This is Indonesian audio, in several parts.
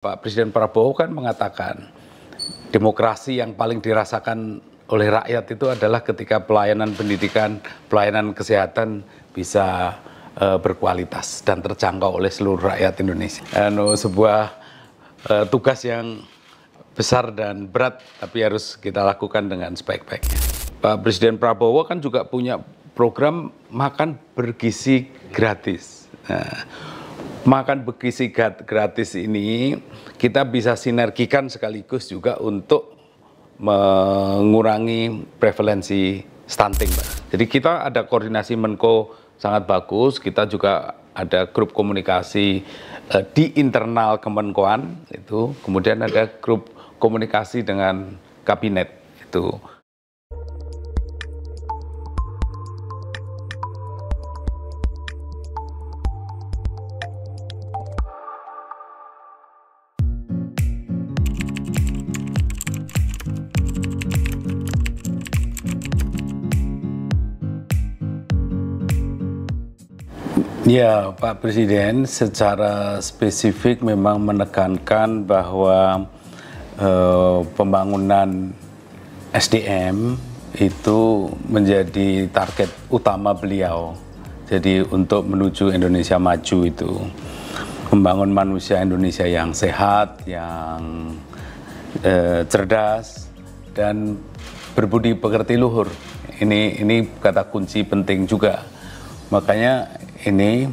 Pak Presiden Prabowo kan mengatakan demokrasi yang paling dirasakan oleh rakyat itu adalah ketika pelayanan pendidikan, pelayanan kesehatan bisa berkualitas dan terjangkau oleh seluruh rakyat Indonesia. Sebuah tugas yang besar dan berat, tapi harus kita lakukan dengan sebaik-baiknya. Pak Presiden Prabowo kan juga punya program makan bergizi gratis. Makan bergizi gratis ini kita bisa sinergikan sekaligus juga untuk mengurangi prevalensi stunting, Pak. Jadi kita ada koordinasi Menko sangat bagus, kita juga ada grup komunikasi di internal Kemenkoan itu, kemudian ada grup komunikasi dengan kabinet itu. Ya, Pak Presiden secara spesifik memang menekankan bahwa pembangunan SDM itu menjadi target utama beliau. Jadi untuk menuju Indonesia maju itu, membangun manusia Indonesia yang sehat, yang cerdas, dan berbudi pekerti luhur. Ini kata kunci penting juga. Makanya ini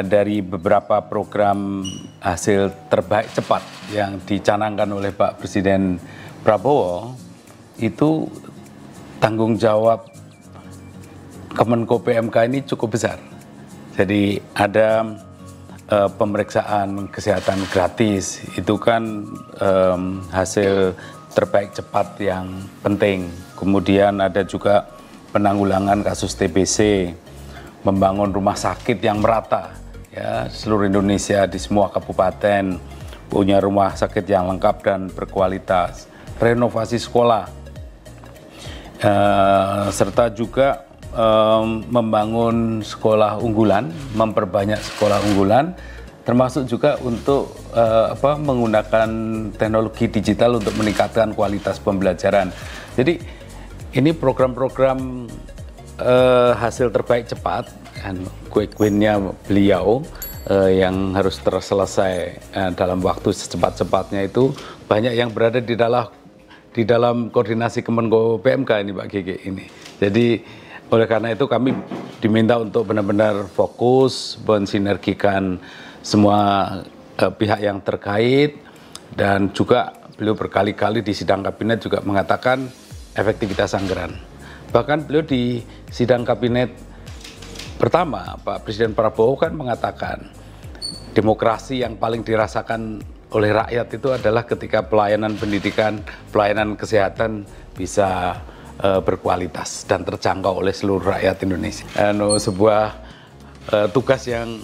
dari beberapa program hasil terbaik cepat yang dicanangkan oleh Pak Presiden Prabowo, itu tanggung jawab Kemenko PMK ini cukup besar. Jadi ada pemeriksaan kesehatan gratis, itu kan hasil terbaik cepat yang penting. Kemudian ada juga penanggulangan kasus TBC, membangun rumah sakit yang merata, ya, seluruh Indonesia di semua kabupaten punya rumah sakit yang lengkap dan berkualitas, renovasi sekolah, serta juga membangun sekolah unggulan, memperbanyak sekolah unggulan, termasuk juga untuk menggunakan teknologi digital untuk meningkatkan kualitas pembelajaran. Jadi ini program-program hasil terbaik cepat, quick win-nya beliau yang harus terselesai dalam waktu secepat-cepatnya itu banyak yang berada di dalam koordinasi Kemenko PMK ini, Pak Gege ini. Jadi oleh karena itu kami diminta untuk benar-benar fokus mensinergikan semua pihak yang terkait, dan juga beliau berkali-kali di sidang kabinet juga mengatakan efektivitas anggaran. Bahkan beliau di sidang kabinet pertama, Pak Presiden Prabowo kan mengatakan demokrasi yang paling dirasakan oleh rakyat itu adalah ketika pelayanan pendidikan, pelayanan kesehatan bisa berkualitas dan terjangkau oleh seluruh rakyat Indonesia. Sebuah tugas yang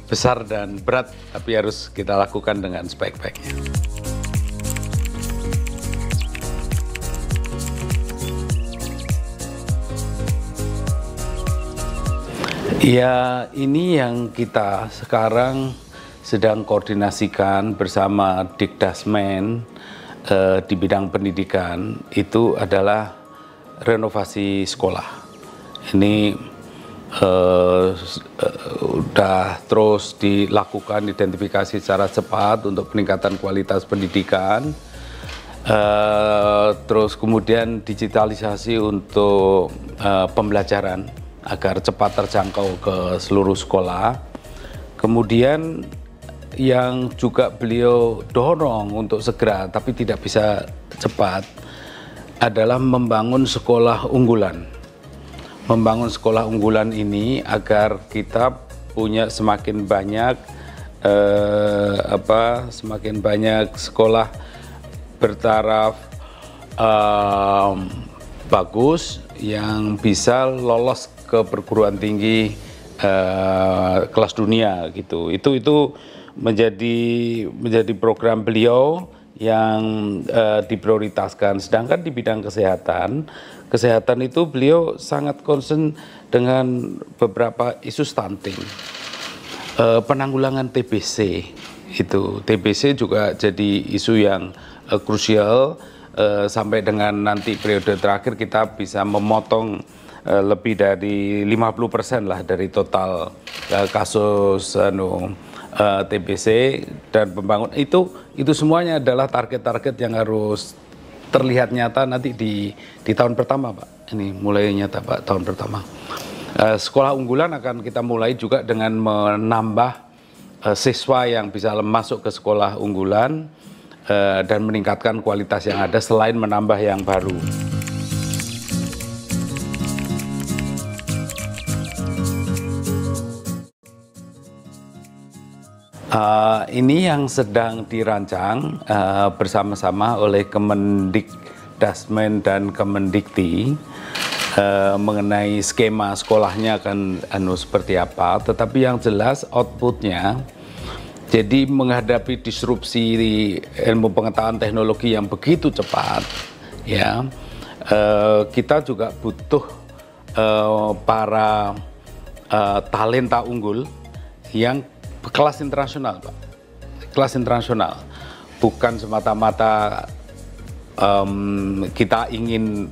besar dan berat, tapi harus kita lakukan dengan sebaik-baiknya. Ya, ini yang kita sekarang sedang koordinasikan bersama Dikdasmen di bidang pendidikan, itu adalah renovasi sekolah. Ini sudah terus dilakukan identifikasi secara cepat untuk peningkatan kualitas pendidikan, terus kemudian digitalisasi untuk pembelajaran agar cepat terjangkau ke seluruh sekolah. Kemudian yang juga beliau dorong untuk segera tapi tidak bisa cepat adalah membangun sekolah unggulan. Membangun sekolah unggulan ini agar kita punya semakin banyak sekolah bertaraf bagus yang bisa lolos ke perguruan tinggi kelas dunia gitu. Itu menjadi program beliau yang diprioritaskan. Sedangkan di bidang kesehatan itu beliau sangat concern dengan beberapa isu stunting, penanggulangan TBC, Itu TBC juga jadi isu yang krusial, sampai dengan nanti periode terakhir kita bisa memotong lebih dari 50% lah dari total kasus TBC dan pembangunan itu semuanya adalah target-target yang harus terlihat nyata nanti di tahun pertama, Pak. Ini mulai nyata, Pak, tahun pertama. Sekolah unggulan akan kita mulai juga dengan menambah siswa yang bisa masuk ke sekolah unggulan dan meningkatkan kualitas yang ada selain menambah yang baru. Ini yang sedang dirancang bersama-sama oleh Kemendikdasmen dan Kemendikti mengenai skema sekolahnya akan seperti apa, tetapi yang jelas outputnya, jadi menghadapi disrupsi di ilmu pengetahuan teknologi yang begitu cepat, ya, kita juga butuh para talenta unggul yang kelas internasional, Pak. Kelas internasional, bukan semata-mata kita ingin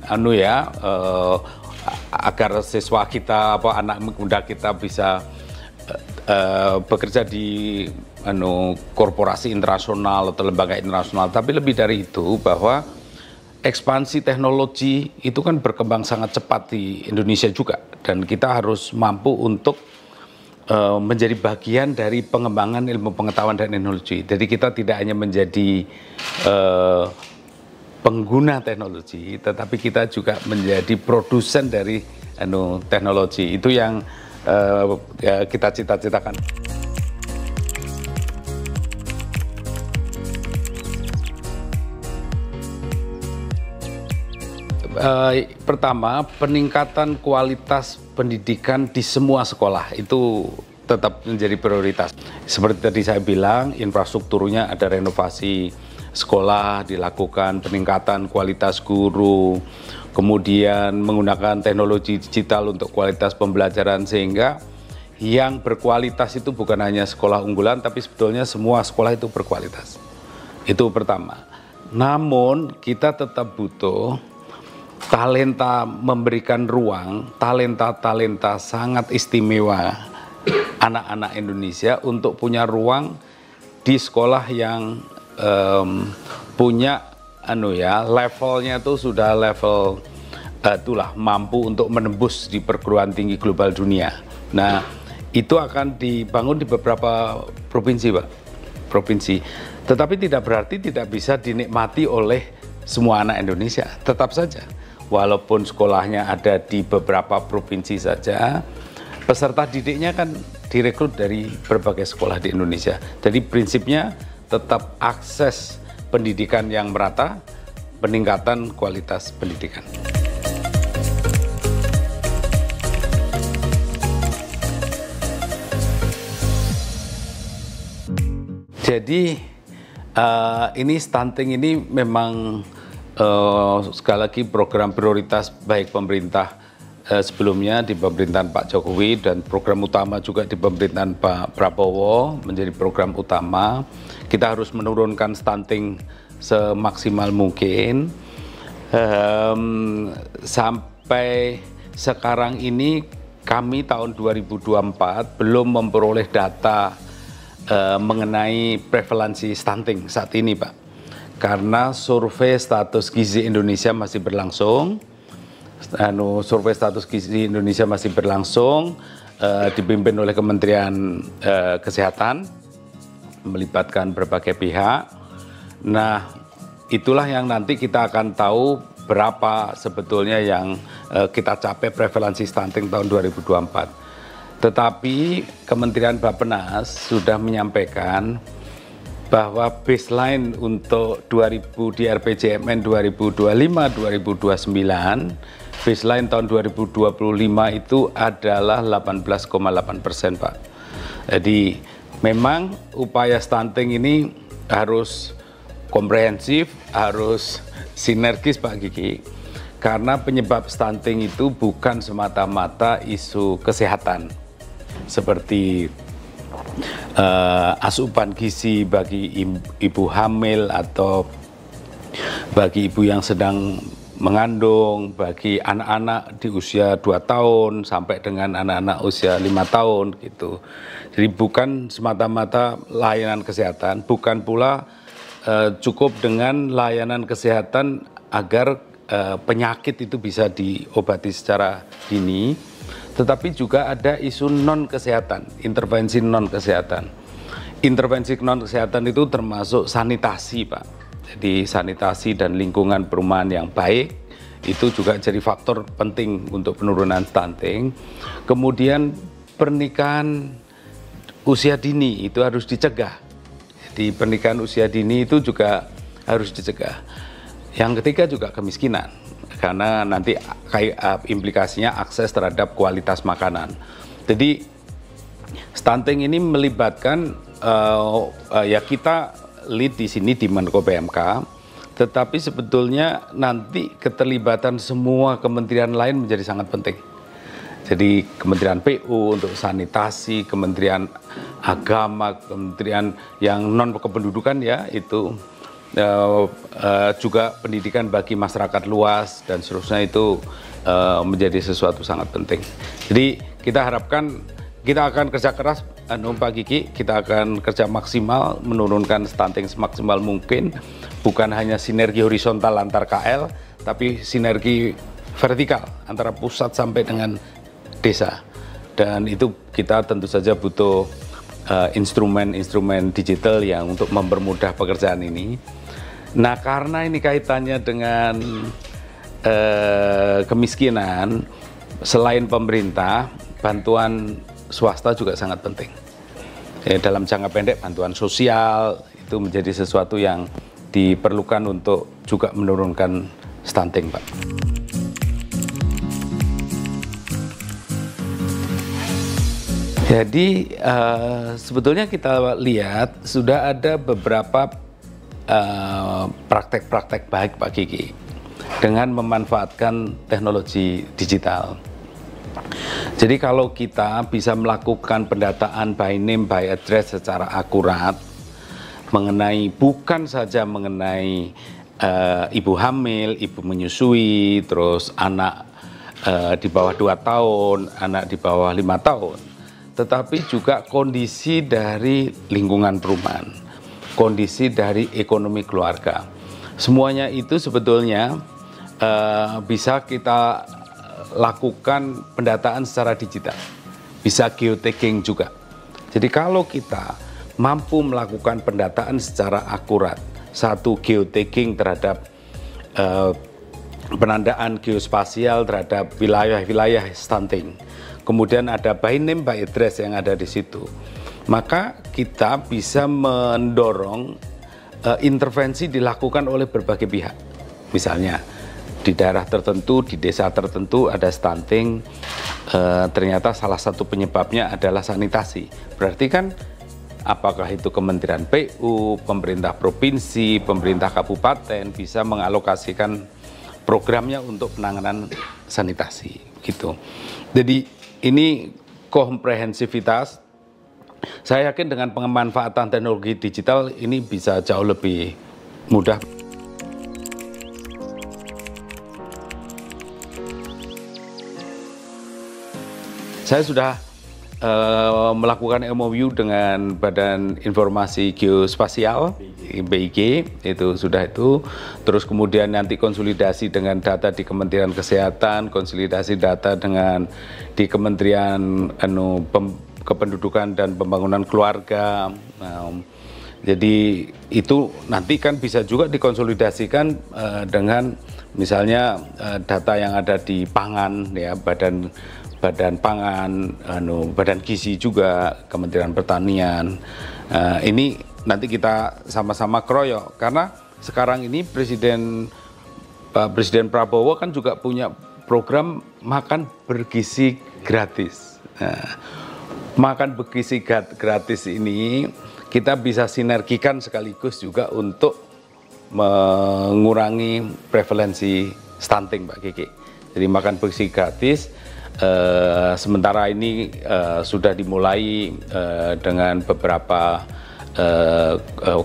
agar siswa kita, anak muda kita bisa bekerja di korporasi internasional atau lembaga internasional, tapi lebih dari itu bahwa ekspansi teknologi itu kan berkembang sangat cepat di Indonesia juga, dan kita harus mampu untuk menjadi bagian dari pengembangan ilmu pengetahuan dan teknologi. Jadi kita tidak hanya menjadi pengguna teknologi, tetapi kita juga menjadi produsen dari teknologi. Itu yang kita cita-citakan. Pertama, peningkatan kualitas pendidikan di semua sekolah itu tetap menjadi prioritas. Seperti tadi saya bilang, infrastrukturnya ada renovasi sekolah dilakukan, peningkatan kualitas guru, kemudian menggunakan teknologi digital untuk kualitas pembelajaran, sehingga yang berkualitas itu bukan hanya sekolah unggulan, tapi sebetulnya semua sekolah itu berkualitas. Itu pertama. Namun kita tetap butuh talenta, memberikan ruang, talenta-talenta sangat istimewa anak-anak Indonesia untuk punya ruang di sekolah yang punya levelnya itu sudah level itulah mampu untuk menembus di perguruan tinggi global dunia. Nah, itu akan dibangun di beberapa provinsi, Pak. Provinsi. Tetapi tidak berarti tidak bisa dinikmati oleh semua anak Indonesia. Tetap saja, walaupun sekolahnya ada di beberapa provinsi saja, peserta didiknya kan direkrut dari berbagai sekolah di Indonesia. Jadi prinsipnya tetap akses pendidikan yang merata, peningkatan kualitas pendidikan. Jadi ini stunting ini memang sekali lagi program prioritas baik pemerintah sebelumnya di pemerintahan Pak Jokowi dan program utama juga di pemerintahan Pak Prabowo menjadi program utama. Kita harus menurunkan stunting semaksimal mungkin. Sampai sekarang ini kami tahun 2024 belum memperoleh data mengenai prevalensi stunting saat ini, Pak. Karena survei status gizi Indonesia masih berlangsung. Survei status gizi Indonesia masih berlangsung, dipimpin oleh Kementerian Kesehatan, melibatkan berbagai pihak. Nah, itulah yang nanti kita akan tahu berapa sebetulnya yang kita capai prevalensi stunting tahun 2024. Tetapi Kementerian Bappenas sudah menyampaikan bahwa baseline untuk 2000 di RPJMN 2025-2029, baseline tahun 2025 itu adalah 18,8%, Pak. Jadi memang upaya stunting ini harus komprehensif, harus sinergis, Pak Gigi, karena penyebab stunting itu bukan semata-mata isu kesehatan seperti asupan gizi bagi ibu hamil atau bagi ibu yang sedang mengandung, bagi anak-anak di usia 2 tahun sampai dengan anak-anak usia 5 tahun gitu. Jadi bukan semata-mata layanan kesehatan, bukan pula cukup dengan layanan kesehatan agar penyakit itu bisa diobati secara dini, tetapi juga ada isu non-kesehatan, intervensi non-kesehatan. Intervensi non-kesehatan itu termasuk sanitasi, Pak. Jadi sanitasi dan lingkungan perumahan yang baik itu juga jadi faktor penting untuk penurunan stunting. Kemudian pernikahan usia dini itu harus dicegah. Jadi pernikahan usia dini itu juga harus dicegah. Yang ketiga juga kemiskinan, karena nanti implikasinya akses terhadap kualitas makanan. Jadi stunting ini melibatkan ya kita lead di sini di Menko PMK, tetapi sebetulnya nanti keterlibatan semua kementerian lain menjadi sangat penting. Jadi Kementerian PU untuk sanitasi, Kementerian Agama, kementerian yang non kependudukan ya itu juga pendidikan bagi masyarakat luas dan seterusnya itu menjadi sesuatu sangat penting. Jadi kita harapkan kita akan kerja keras, Pak Kiki, kita akan kerja maksimal menurunkan stunting semaksimal mungkin, bukan hanya sinergi horizontal antar KL, tapi sinergi vertikal antara pusat sampai dengan desa. Dan itu kita tentu saja butuh instrumen-instrumen digital yang untuk mempermudah pekerjaan ini. Nah, karena ini kaitannya dengan kemiskinan, selain pemerintah, bantuan swasta juga sangat penting. Dalam jangka pendek, bantuan sosial itu menjadi sesuatu yang diperlukan untuk juga menurunkan stunting, Pak. Jadi sebetulnya kita lihat sudah ada beberapa praktek-praktek baik, Pak Kiki, dengan memanfaatkan teknologi digital. Jadi kalau kita bisa melakukan pendataan by name, by address secara akurat, bukan saja mengenai ibu hamil, ibu menyusui, terus anak di bawah 2 tahun, anak di bawah 5 tahun, tetapi juga kondisi dari lingkungan perumahan, kondisi dari ekonomi keluarga. Semuanya itu sebetulnya bisa kita lakukan pendataan secara digital, bisa geotagging juga. Jadi kalau kita mampu melakukan pendataan secara akurat, satu geotagging terhadap penandaan geospasial terhadap wilayah-wilayah stunting, kemudian ada by name by address yang ada di situ, maka kita bisa mendorong intervensi dilakukan oleh berbagai pihak. Misalnya di daerah tertentu, di desa tertentu ada stunting, ternyata salah satu penyebabnya adalah sanitasi. Berarti kan apakah itu Kementerian PU, pemerintah provinsi, pemerintah kabupaten bisa mengalokasikan programnya untuk penanganan sanitasi gitu. Jadi ini komprehensivitas. Saya yakin dengan pemanfaatan teknologi digital ini bisa jauh lebih mudah. Saya sudah melakukan MOU dengan Badan Informasi Geospasial BIG, itu sudah itu. Terus kemudian nanti konsolidasi dengan data di Kementerian Kesehatan, konsolidasi data dengan di Kementerian Kependudukan dan Pembangunan Keluarga. Jadi itu nanti kan bisa juga dikonsolidasikan dengan misalnya data yang ada di pangan, ya, Badan Pangan, Badan Gizi juga, Kementerian Pertanian. Ini nanti kita sama-sama keroyok, karena sekarang ini Pak Presiden Prabowo kan juga punya program makan bergizi gratis. Makan bergizi gratis ini kita bisa sinergikan sekaligus juga untuk mengurangi prevalensi stunting, Pak Kiki. Jadi makan bergizi gratis sementara ini sudah dimulai dengan beberapa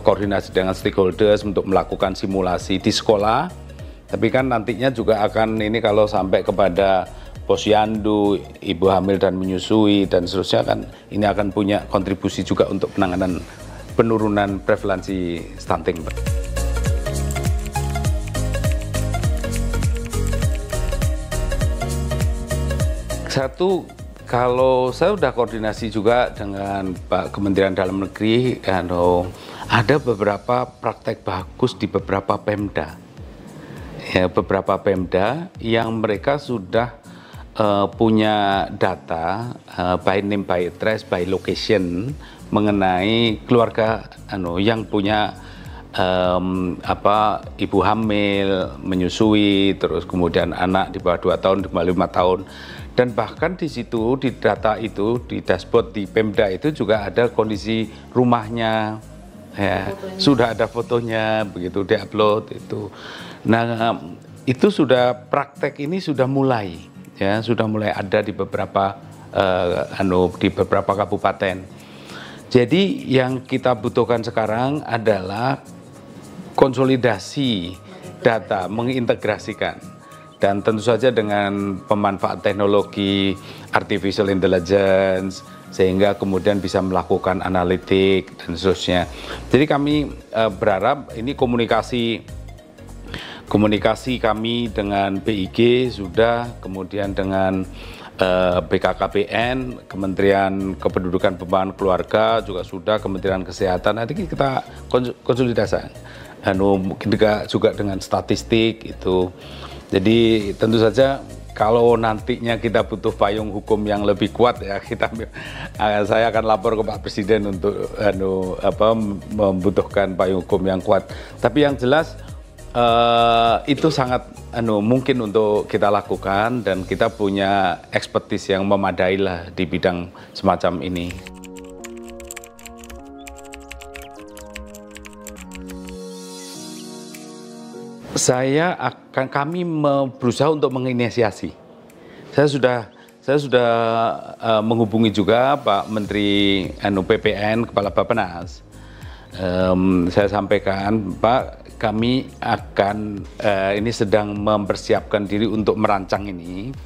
koordinasi dengan stakeholders untuk melakukan simulasi di sekolah. Tapi kan nantinya juga akan ini kalau sampai kepada posyandu, ibu hamil dan menyusui dan seterusnya, kan ini akan punya kontribusi juga untuk penanganan penurunan prevalensi stunting. Satu, kalau saya sudah koordinasi juga dengan Pak Kementerian Dalam Negeri, ada beberapa praktek bagus di beberapa Pemda. Ya, beberapa Pemda yang mereka sudah punya data by name, by address, by location mengenai keluarga yang punya ibu hamil, menyusui, terus kemudian anak di bawah 2 tahun, di bawah 5 tahun. Dan bahkan di situ, di data itu, di dashboard di Pemda itu juga ada kondisi rumahnya, ya, sudah ada fotonya, begitu diupload itu. Nah, itu sudah praktek ini sudah mulai, ya, sudah mulai ada di beberapa di beberapa kabupaten. Jadi yang kita butuhkan sekarang adalah konsolidasi data, mengintegrasikan. Dan tentu saja dengan pemanfaat teknologi artificial intelligence, sehingga kemudian bisa melakukan analitik dan seterusnya. Jadi kami berharap ini komunikasi kami dengan BIG sudah, kemudian dengan BKKBN, Kementerian Kependudukan Pembangunan Keluarga juga sudah, Kementerian Kesehatan. Nanti kita konsolidasi. Mungkin juga dengan statistik itu. Jadi tentu saja kalau nantinya kita butuh payung hukum yang lebih kuat, ya saya akan lapor ke Pak Presiden untuk membutuhkan payung hukum yang kuat. Tapi yang jelas itu sangat mungkin untuk kita lakukan, dan kita punya ekspertis yang memadai lah di bidang semacam ini. Kami berusaha untuk menginisiasi. Saya sudah menghubungi juga Pak Menteri PPN, Kepala Bappenas. Saya sampaikan, Pak, kami akan ini sedang mempersiapkan diri untuk merancang ini.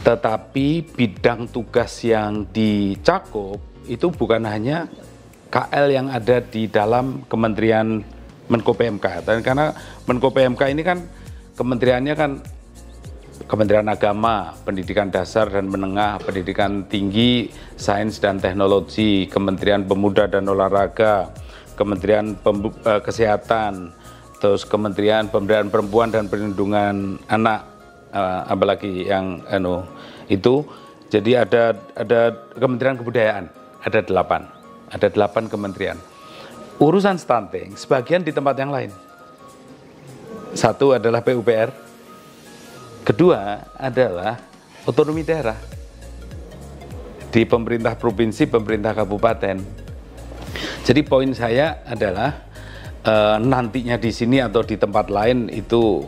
Tetapi bidang tugas yang dicakup itu bukan hanya KL yang ada di dalam Kementerian Menko PMK, dan karena Menko PMK ini kan kementeriannya kan Kementerian Agama, Pendidikan Dasar dan Menengah, Pendidikan Tinggi, Sains dan Teknologi, Kementerian Pemuda dan Olahraga, Kementerian Kesehatan, terus Kementerian Pemberdayaan Perempuan dan Perlindungan Anak, apalagi yang itu. Jadi ada Kementerian Kebudayaan, ada 8 kementerian. Urusan stunting sebagian di tempat yang lain. Satu adalah PUPR, kedua adalah otonomi daerah di pemerintah provinsi, pemerintah kabupaten. Jadi poin saya adalah nantinya di sini atau di tempat lain itu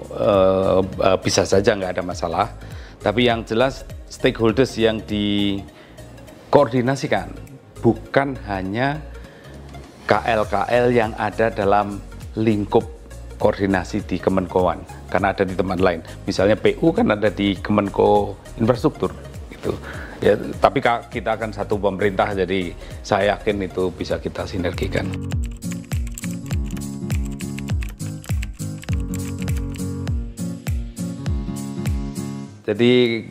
bisa saja nggak ada masalah. Tapi yang jelas stakeholders yang dikoordinasikan bukan hanya KL-KL yang ada dalam lingkup koordinasi di Kemenkoan, karena ada di tempat lain. Misalnya PU kan ada di Kemenko Infrastruktur, gitu. Ya, tapi kita akan satu pemerintah, jadi saya yakin itu bisa kita sinergikan. Jadi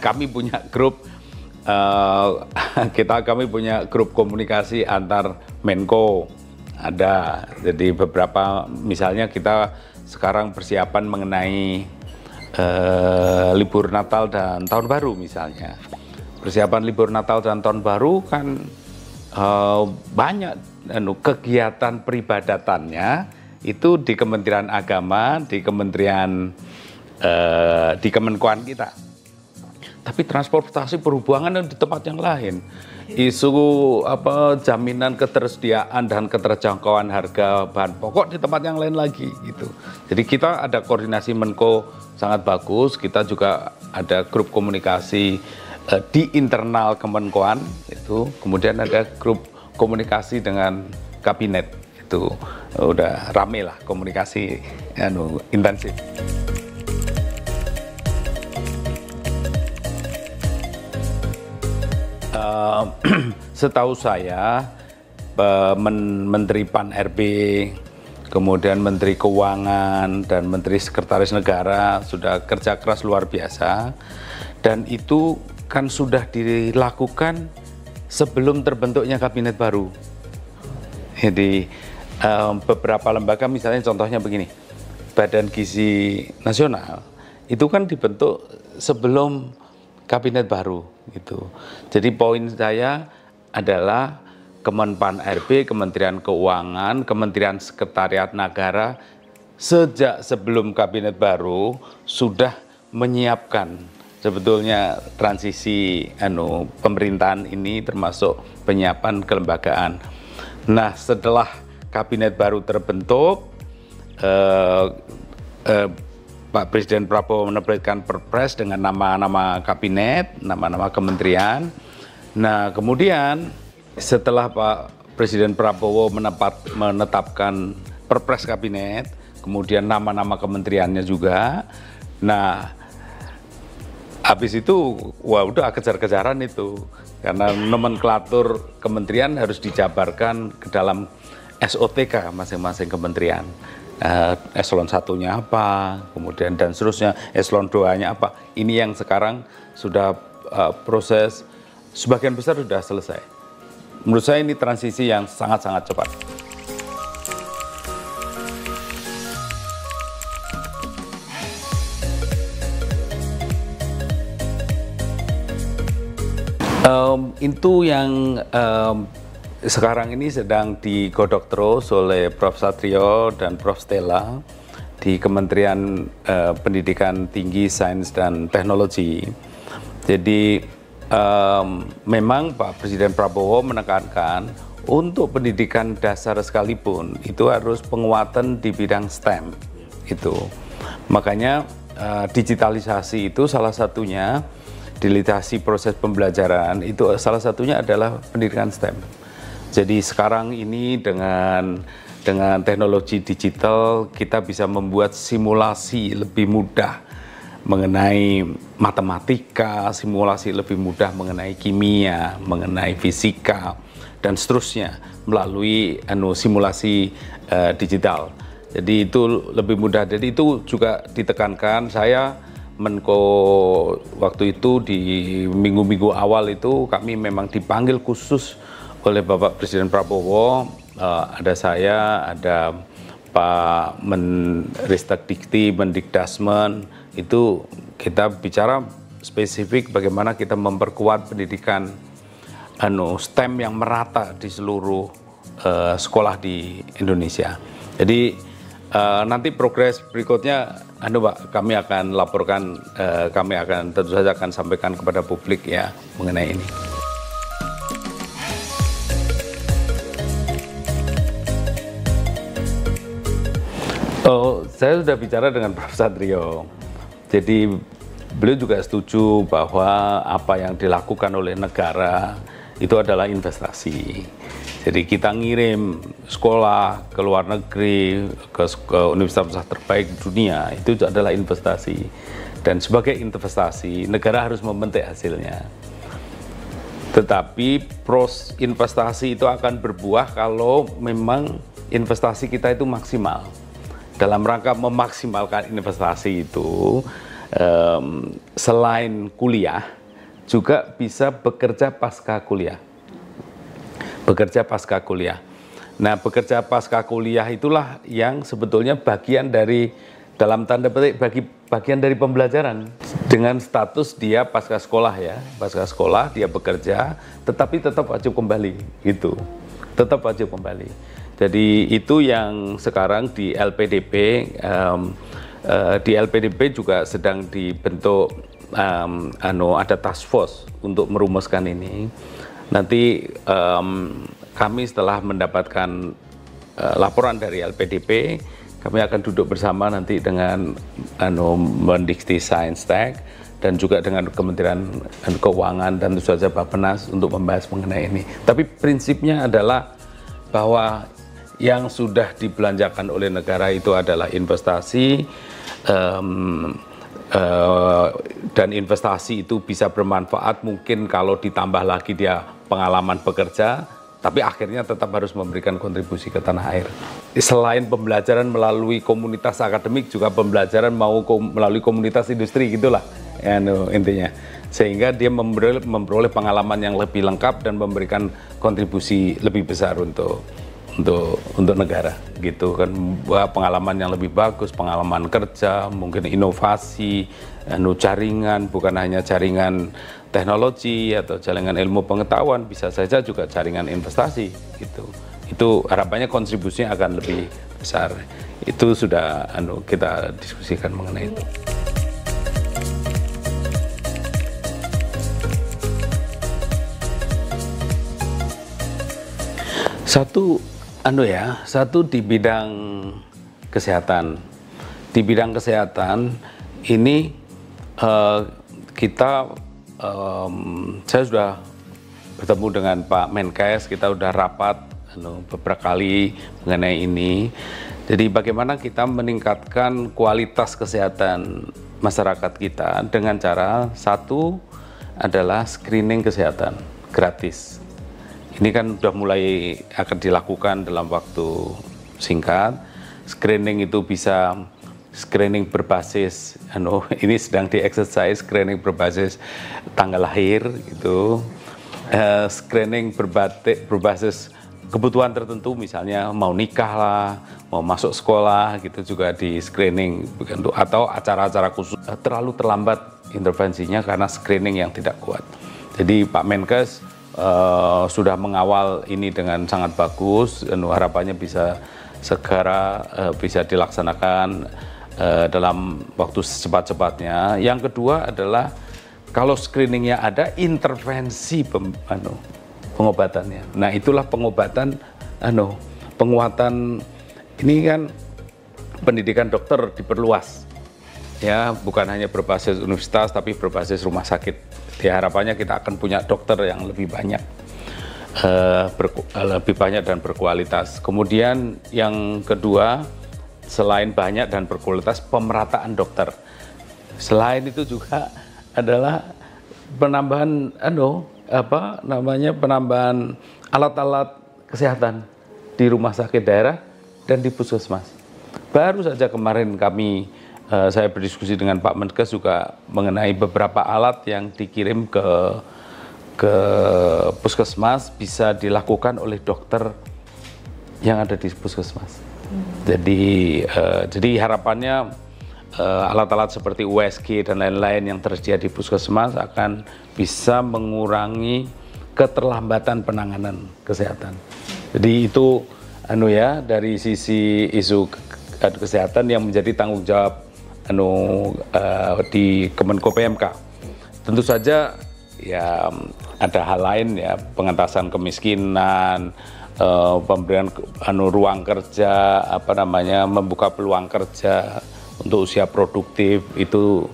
kami punya grup. Kami punya grup komunikasi antar Menko, ada. Jadi beberapa, misalnya kita sekarang persiapan mengenai libur Natal dan Tahun Baru misalnya. Persiapan libur Natal dan Tahun Baru kan banyak kegiatan peribadatannya itu di Kementerian Agama, di Kemenkoan kita. Tapi transportasi perhubungan di tempat yang lain. Isu jaminan ketersediaan dan keterjangkauan harga bahan pokok di tempat yang lain lagi gitu. Jadi kita ada koordinasi Menko sangat bagus, kita juga ada grup komunikasi di internal Kemenkoan itu, kemudian ada grup komunikasi dengan kabinet itu, udah rame lah komunikasi intensif. Setahu saya Menteri Pan-RB, kemudian Menteri Keuangan dan Menteri Sekretaris Negara sudah kerja keras luar biasa, dan itu kan sudah dilakukan sebelum terbentuknya kabinet baru. Jadi beberapa lembaga, misalnya contohnya begini, Badan Gizi Nasional itu kan dibentuk sebelum kabinet baru gitu. Jadi poin saya adalah Kemenpan RB, Kementerian Keuangan, Kementerian Sekretariat Negara sejak sebelum kabinet baru sudah menyiapkan sebetulnya transisi pemerintahan ini, termasuk penyiapan kelembagaan. Nah, setelah kabinet baru terbentuk, Pak Presiden Prabowo menerbitkan Perpres dengan nama-nama kabinet, nama-nama kementerian. Nah, kemudian setelah Pak Presiden Prabowo menetapkan Perpres kabinet, kemudian nama-nama kementeriannya juga. Nah, habis itu, wah udah kejar-kejaran itu, karena nomenklatur kementerian harus dijabarkan ke dalam SOTK masing-masing kementerian. Eselon 1-nya apa, kemudian dan seterusnya, eselon 2-nya apa. Ini yang sekarang sudah proses sebagian besar sudah selesai. Menurut saya ini transisi yang sangat-sangat cepat. Itu yang sekarang ini sedang digodok terus oleh Prof. Satrio dan Prof. Stella di Kementerian Pendidikan Tinggi, Sains, dan Teknologi. Jadi memang Pak Presiden Prabowo menekankan untuk pendidikan dasar sekalipun itu harus penguatan di bidang STEM itu. Makanya digitalisasi itu salah satunya, digitalisasi proses pembelajaran itu salah satunya adalah pendidikan STEM. Jadi sekarang ini dengan teknologi digital kita bisa membuat simulasi lebih mudah mengenai matematika, simulasi lebih mudah mengenai kimia, mengenai fisika, dan seterusnya melalui simulasi digital. Jadi itu lebih mudah. Jadi itu juga ditekankan. Saya Menko waktu itu di minggu-minggu awal itu kami memang dipanggil khusus oleh Bapak Presiden Prabowo, ada saya, ada Pak Menristek Dikti, Mendikdasmen, itu kita bicara spesifik bagaimana kita memperkuat pendidikan STEM yang merata di seluruh sekolah di Indonesia. Jadi nanti progres berikutnya, Pak, kami akan laporkan, kami akan tentu saja akan sampaikan kepada publik ya mengenai ini. Saya sudah bicara dengan Prof. Satrio. Jadi beliau juga setuju bahwa apa yang dilakukan oleh negara itu adalah investasi. Jadi kita ngirim sekolah ke luar negeri, ke universitas terbaik di dunia, itu adalah investasi. Dan sebagai investasi, negara harus memetik hasilnya. Tetapi investasi itu akan berbuah kalau memang investasi kita itu maksimal. Dalam rangka memaksimalkan investasi itu, selain kuliah, juga bisa bekerja pasca kuliah. Bekerja pasca kuliah. Nah, bekerja pasca kuliah itulah yang sebetulnya bagian dari, dalam tanda petik, bagian dari pembelajaran. Dengan status dia pasca sekolah ya, pasca sekolah dia bekerja, tetapi tetap wajib kembali, gitu. Tetap wajib kembali. Jadi itu yang sekarang di LPDP, di LPDP juga sedang dibentuk, ada task force untuk merumuskan ini. Nanti kami setelah mendapatkan laporan dari LPDP, kami akan duduk bersama nanti dengan Mendikti Sains Tek dan juga dengan Kementerian Keuangan dan tentu saja Bappenas untuk membahas mengenai ini. Tapi prinsipnya adalah bahwa yang sudah dibelanjakan oleh negara itu adalah investasi, dan investasi itu bisa bermanfaat mungkin kalau ditambah lagi dia pengalaman bekerja, tapi akhirnya tetap harus memberikan kontribusi ke tanah air. Selain pembelajaran melalui komunitas akademik, juga pembelajaran melalui komunitas industri gitulah, ya, intinya. Sehingga dia memperoleh pengalaman yang lebih lengkap dan memberikan kontribusi lebih besar untuk negara, gitu kan. Pengalaman yang lebih bagus, pengalaman kerja, mungkin inovasi, jaringan, bukan hanya jaringan teknologi atau jaringan ilmu pengetahuan, bisa saja juga jaringan investasi, gitu. Itu harapannya kontribusinya akan lebih besar. Itu sudah kita diskusikan mengenai itu. Satu di bidang kesehatan. Di bidang kesehatan ini saya sudah bertemu dengan Pak Menkes, kita sudah rapat beberapa kali mengenai ini. Jadi bagaimana kita meningkatkan kualitas kesehatan masyarakat kita dengan cara satu adalah screening kesehatan gratis. Ini kan sudah mulai akan dilakukan dalam waktu singkat. Screening itu bisa screening berbasis, ini sedang di-exercise, screening berbasis tanggal lahir, gitu. Screening berbasis kebutuhan tertentu, misalnya mau nikah lah, mau masuk sekolah, gitu juga di screening. Atau acara-acara khusus terlalu terlambat intervensinya karena screening yang tidak kuat. Jadi Pak Menkes sudah mengawal ini dengan sangat bagus, dan harapannya bisa segera bisa dilaksanakan dalam waktu secepat-cepatnya. Yang kedua adalah kalau screeningnya ada, intervensi pengobatannya. Nah, itulah pengobatan, penguatan. Ini kan pendidikan dokter diperluas, ya, bukan hanya berbasis universitas tapi berbasis rumah sakit. Harapannya kita akan punya dokter yang lebih banyak, dan berkualitas. Kemudian yang kedua, selain banyak dan berkualitas, pemerataan dokter. Selain itu juga adalah penambahan penambahan alat-alat kesehatan di rumah sakit daerah dan di puskesmas. Baru saja kemarin saya berdiskusi dengan Pak Menkes juga mengenai beberapa alat yang dikirim ke puskesmas bisa dilakukan oleh dokter yang ada di puskesmas. Jadi harapannya alat-alat seperti USG dan lain-lain yang tersedia di puskesmas akan bisa mengurangi keterlambatan penanganan kesehatan. Jadi itu dari sisi isu kesehatan yang menjadi tanggung jawab di Kemenko PMK. Tentu saja ya ada hal lain, ya, pengentasan kemiskinan, pemberian ruang kerja, membuka peluang kerja untuk usia produktif, itu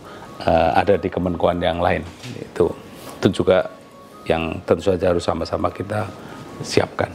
ada di kemenkoan yang lain. Itu juga yang tentu saja harus sama-sama kita siapkan.